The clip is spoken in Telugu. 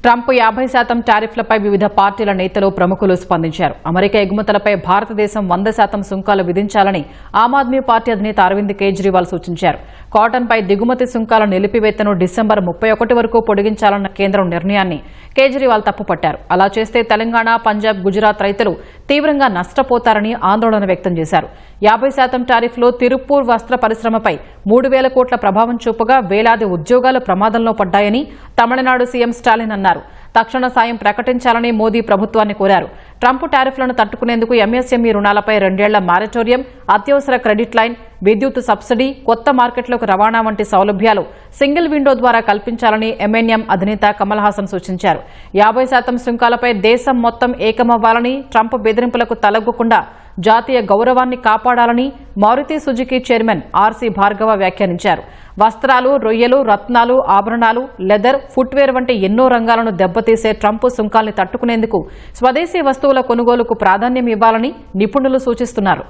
ట్రంప్ 50% టారిఫ్లపై వివిధ పార్టీల నేతలు ప్రముఖులు స్పందించారు. అమెరికా ఎగుమతులపై భారతదేశం 100% సుంకాలు విధించాలని ఆమ్ ఆద్మీ పార్టీ అధినేత అరవింద్ కేజ్రీవాల్ సూచించారు. కాటన్పై దిగుమతి సుంకాల నిలిపివేతను డిసెంబర్ 31 వరకు పొడిగించాలన్న కేంద్రం నిర్ణయాన్ని కేజ్రీవాల్ తప్పుపట్టారు. అలా చేస్తే తెలంగాణ, పంజాబ్, గుజరాత్ రైతులు తీవ్రంగా నష్టపోతారని ఆందోళన వ్యక్తం చేశారు. 50% టారిఫ్లో తిరుప్పూర్ వస్త్ర పరిశ్రమపై 3,000 కోట్ల ప్రభావం చూపగా వేలాది ఉద్యోగాలు ప్రమాదంలో పడ్డాయని తమిళనాడు సీఎం స్టాలిన్ అన్నారు. తక్షణ సాయం ప్రకటించాలని మోదీ ప్రభుత్వాన్ని కోరారు. ట్రంప్ టారిఫ్లను తట్టుకునేందుకు ఎంఎస్ఎంఈ రుణాలపై 2 ఏళ్ల మారటోరియం, అత్యవసర క్రెడిట్ లైన్, విద్యుత్ సబ్సిడీ, కొత్త మార్కెట్లకు రవాణా వంటి సౌలభ్యాలు సింగిల్ విండో ద్వారా కల్పించాలని ఎంఎన్ఎం అధినేత కమల్ హాసన్ సూచించారు. 50% సుంకాలపై దేశం మొత్తం ఏకమవ్వాలని, ట్రంప్ బెదిరింపులకు తలొగ్గకుండా జాతీయ గౌరవాన్ని కాపాడాలని Maruti Suzuki chairman RC Bhargava వ్యాఖ్యానించారు. వస్త్రాలు, రొయ్యలు, రత్నాలు, ఆభరణాలు, లెదర్, ఫుట్వేర్ వంటి ఎన్నో రంగాలను దెబ్బతీసే ట్రంప్ సుంకాల్ని తట్టుకునేందుకు స్వదేశీ వస్తువుల కొనుగోలుకు ప్రాధాన్యం ఇవ్వాలని నిపుణులు సూచిస్తున్నారు.